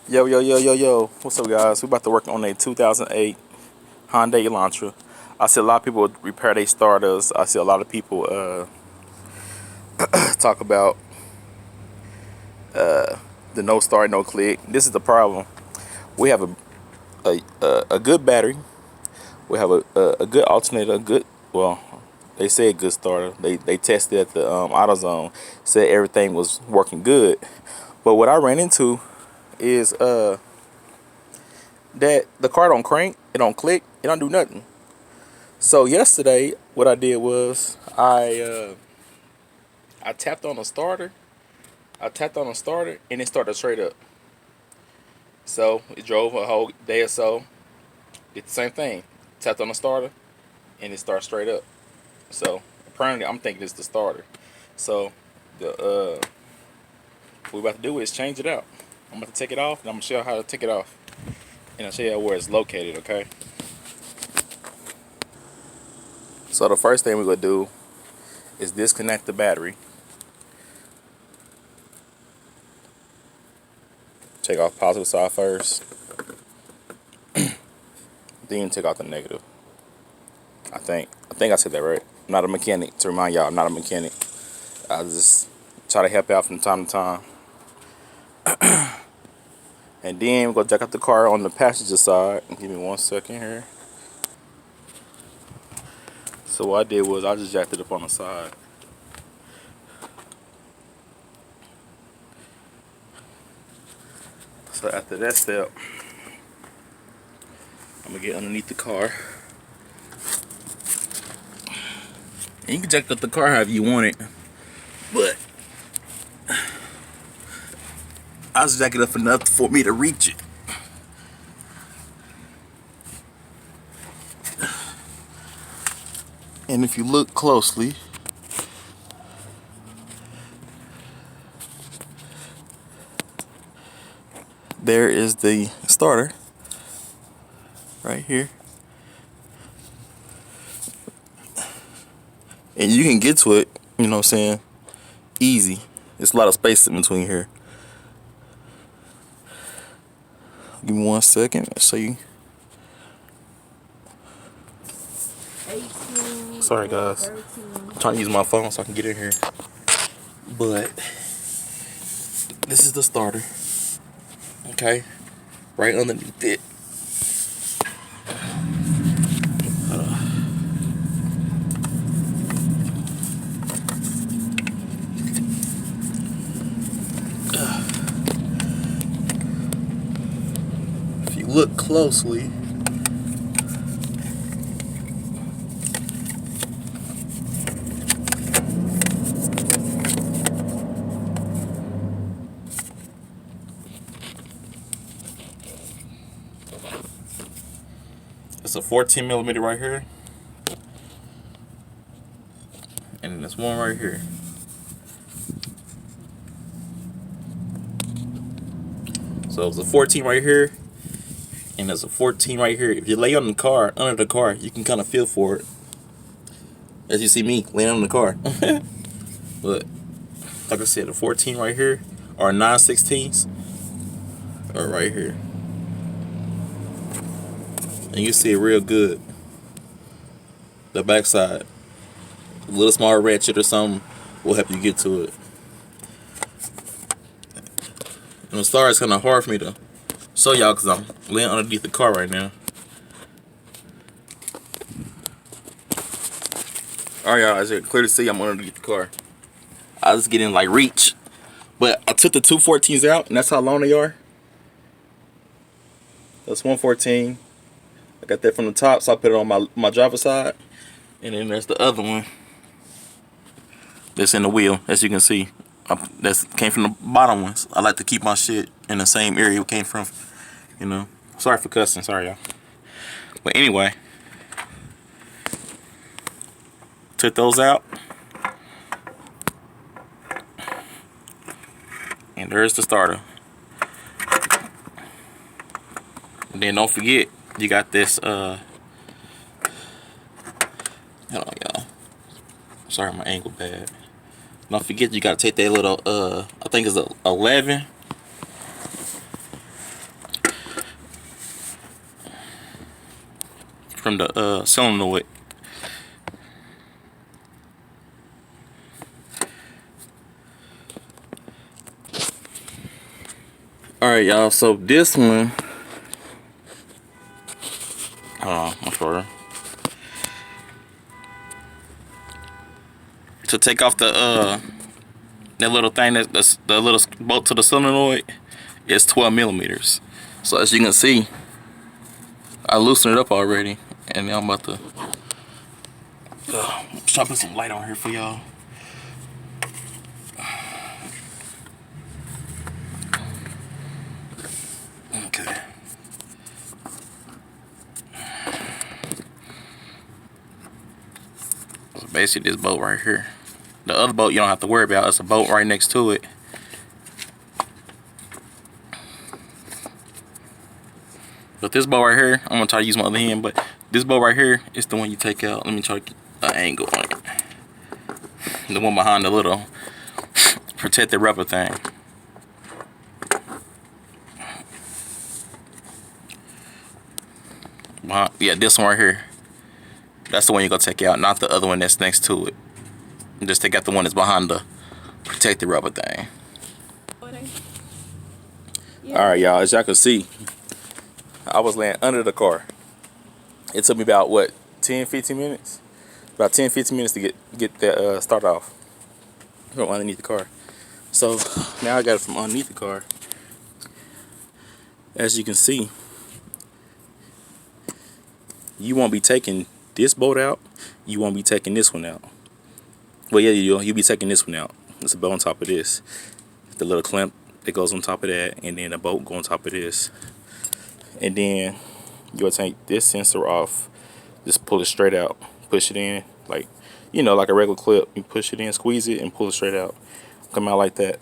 Yo, yo, yo, yo, yo. What's up, guys? We about to work on a 2008 Hyundai Elantra. I see a lot of people repair their starters. I see a lot of people talk about the no start, no click. This is the problem. We have a good battery. We have a good alternator. A good, well, they say a good starter. They tested at the AutoZone. Said everything was working good. But what I ran into is that the car don't crank, it don't click, it don't do nothing. So yesterday, what I did was I tapped on the starter. I tapped on the starter and it started straight up. So it drove a whole day or so. Did the same thing. Tapped on the starter and it started straight up. So apparently, I'm thinking it's the starter. So the what we're about to do is change it out. I'm about to take it off and I'm gonna show you how to take it off. And I'll show you where it's located. Okay. So the first thing we're gonna do is disconnect the battery. Take off positive side first. Then take out the negative. I think I said that right. I'm not a mechanic. To remind y'all, I'm not a mechanic. I just try to help out from time to time. And then we're gonna jack up the car on the passenger side. Give me 1 second here. So what I did was I just jacked it up on the side. So after that step, I'm gonna get underneath the car. And you can jack up the car however you want it, but I was jack it up enough for me to reach it. And if you look closely, there is the starter right here. And you can get to it, you know what I'm saying, easy. There's a lot of space in between here. Give me 1 second, I'll show you. 18, Sorry guys, 13. I'm trying to use my phone so I can get in here. But this is the starter. Okay, right underneath it. If you look closely, it's a 14 millimeter right here, and there's one right here. So it's a 14 right here, and there's a 14 right here. If you lay on the car, under the car, you can kind of feel for it. As you see me laying on the car. But like I said, a 14 right here, or 9/16 are right here. And you see it real good. The backside. A little small ratchet or something will help you get to it. And the star is kind of hard for me to show y'all because I'm laying underneath the car right now. Alright, y'all, as you can clearly see, I'm underneath the car. I was getting like reach. But I took the two 14s out, and that's how long they are. That's 114. I got that from the top, so I put it on my driver's side. And then there's the other one that's in the wheel, as you can see. That came from the bottom ones. I like to keep my shit in the same area it came from, you know. Sorry for cussing, sorry y'all. But anyway, took those out. And there's the starter. And then don't forget, you got this, hold on y'all. Sorry, my angle bad. Don't forget you gotta take that little, I think it's a 11 from the solenoid. Alright, y'all, so this one, I'm sorry. To take off the that little thing, that's the little bolt to the solenoid, is 12 millimeters. So as you can see, I loosened it up already, and now I'm about to try to put some light on here for y'all. Okay. So basically, this bolt right here. The other bolt you don't have to worry about. It's a bolt right next to it. But this bolt right here, I'm gonna try to use my other hand, but this bolt right here is the one you take out. Let me try to get an angle on it. The one behind the little protected rubber thing. Yeah, this one right here. That's the one you're gonna take out, not the other one that's next to it. Just take out the one that's behind the protected rubber thing. Alright, y'all, as y'all can see, I was laying under the car. It took me about, what, 10-15 minutes? About 10-15 minutes to get that start off from underneath the car. So now I got it from underneath the car. As you can see, you won't be taking this bolt out. You won't be taking this one out. Well, yeah, you'll be taking this one out. There's a bolt on top of this. The little clamp that goes on top of that, and then a bolt go on top of this. And then you'll take this sensor off. Just pull it straight out. Push it in, like, you know, like a regular clip. You push it in, squeeze it, and pull it straight out. Come out like that.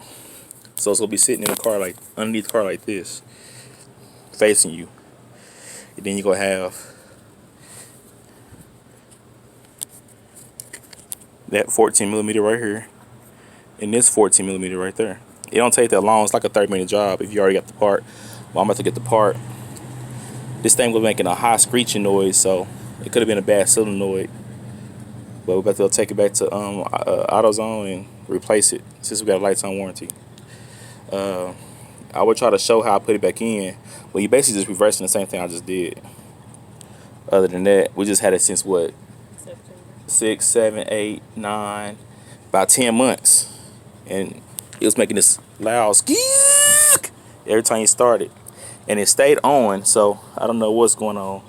So it's gonna be sitting in the car, like underneath the car, like this, facing you. And then you're gonna have that 14 millimeter right here, and this 14 millimeter right there. It don't take that long. It's like a 30-minute job if you already got the part. Well, I'm about to get the part. This thing was making a high screeching noise, so it could have been a bad solenoid. But we're about to take it back to AutoZone and replace it since we got a lifetime warranty. I would try to show how I put it back in. Well, you basically just reversing the same thing I just did. Other than that, we just had it since what? September. 6, 7, 8, 9, about 10 months. And it was making this loud squeak every time you started. And it stayed on, so I don't know what's going on.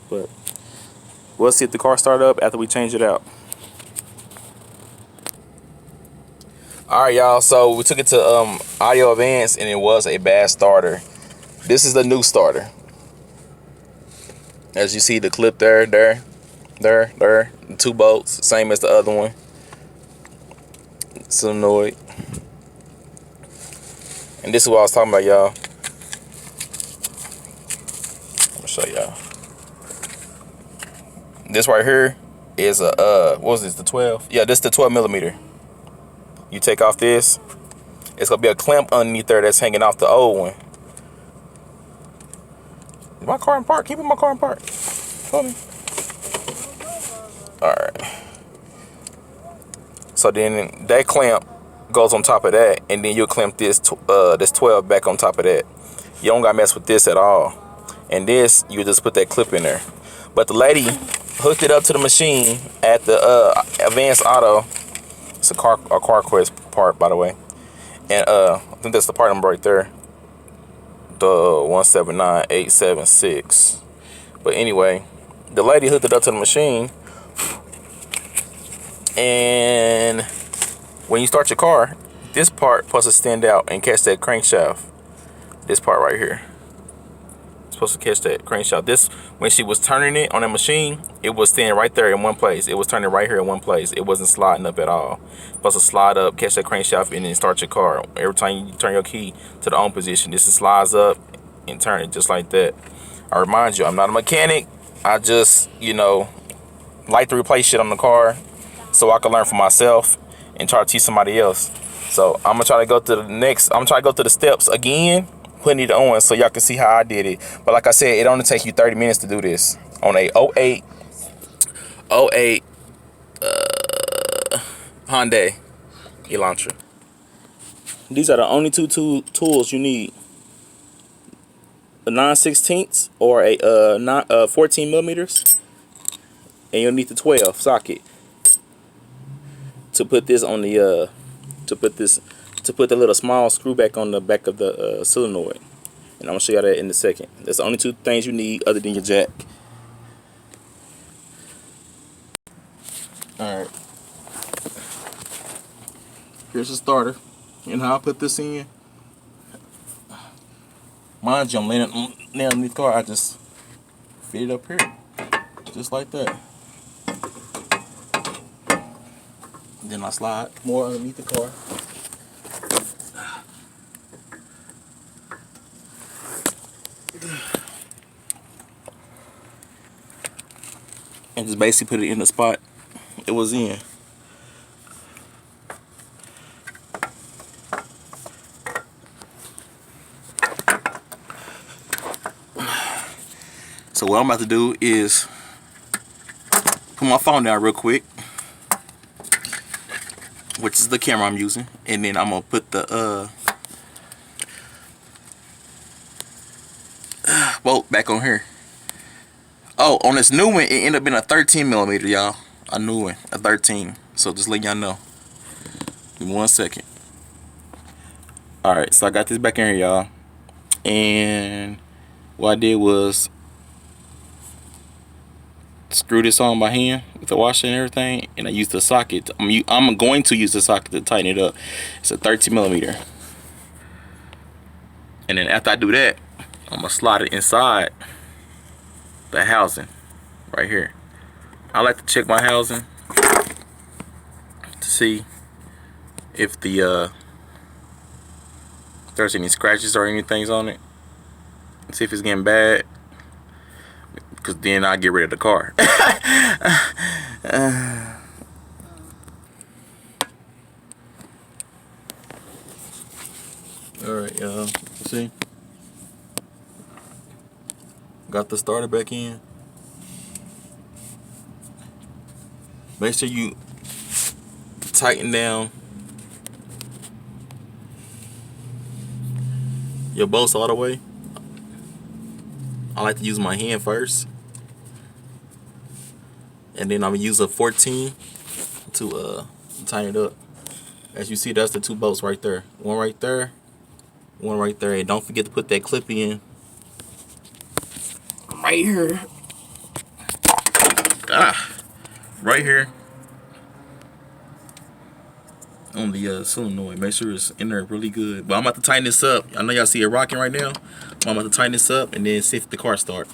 But we'll see if the car started up after we change it out. Alright, y'all, so we took it to Audio Advance, and it was a bad starter. This is the new starter. As you see, the clip there, the 2 bolts, same as the other one. Solenoid. And this is what I was talking about, y'all. Let me show y'all. This right here is a what was this, the 12? Yeah, this is the 12 millimeter. You take off this, it's gonna be a clamp underneath there that's hanging off the old one. Is my car in park? Keep my car in park. Hold me. Alright. So then that clamp goes on top of that, and then you'll clamp this 12 back on top of that. You don't gotta mess with this at all. And this, you just put that clip in there. But the lady hooked it up to the machine at the Advanced Auto. It's a CarQuest part, by the way. And I think that's the part number right there. The 179876. But anyway, the lady hooked it up to the machine. And when you start your car, this part supposed to stand out and catch that crankshaft. This part right here. Supposed to catch that crankshaft. This, when she was turning it on the machine, it was staying right there in one place. It was turning right here in one place. It wasn't sliding up at all. Supposed to slide up, catch that crankshaft, and then start your car. Every time you turn your key to the on position, this slides up and turn it just like that. I remind you, I'm not a mechanic. I just, you know, like to replace shit on the car so I can learn for myself and try to teach somebody else. So I'm gonna try to go to the next. I'm gonna try to go through the steps again putting it on so y'all can see how I did it. But like I said, it only takes you 30 minutes to do this on a '08 Hyundai Elantra. These are the only two tools you need: a 9/16 or a 14 millimeters, and you'll need the 12 socket to put this on the to put the little small screw back on the back of the solenoid. And I'm gonna show you that in a second. That's the only two things you need other than your jack. All right. Here's the starter, and how I put this in. Mind you, I'm laying it underneath the car. I just fit it up here, just like that. Then I slide more underneath the car. And just basically put it in the spot it was in. So what I'm about to do is put my phone down real quick, which is the camera I'm using, and then I'm gonna put the bolt back on here. Oh, on this new one, it ended up being a 13 millimeter, y'all. A new one, a 13. So just let y'all know. Give me 1 second. Alright, so I got this back in here, y'all. And what I did was screw this on by hand with the washer and everything, and I used the socket. I'm going to use the socket to tighten it up. It's a 13 millimeter. And then after I do that, I'm gonna slide it inside the housing right here. I like to check my housing to see if there's any scratches or anything on it. See if it's getting bad, because then I get rid of the car. Alright, y'all. See? Got the starter back in. Make sure you tighten down your bolts all the way. I like to use my hand first, and then I'm gonna use a 14 to tighten it up. As you see, that's the two bolts right there. One right there, one right there. And don't forget to put that clip in right here. Right here on the solenoid. Make sure it's in there really good. But I'm about to tighten this up. I know y'all see it rocking right now. I'm about to tighten this up and then see if the car start.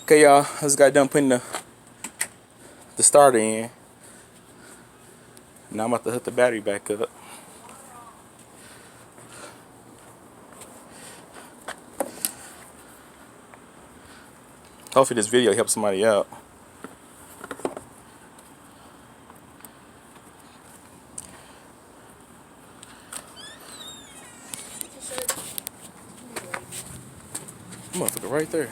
Okay, y'all, I just got done putting the starter in. Now I'm about to hook the battery back up. Hopefully this video helps somebody out. Motherfucker right there.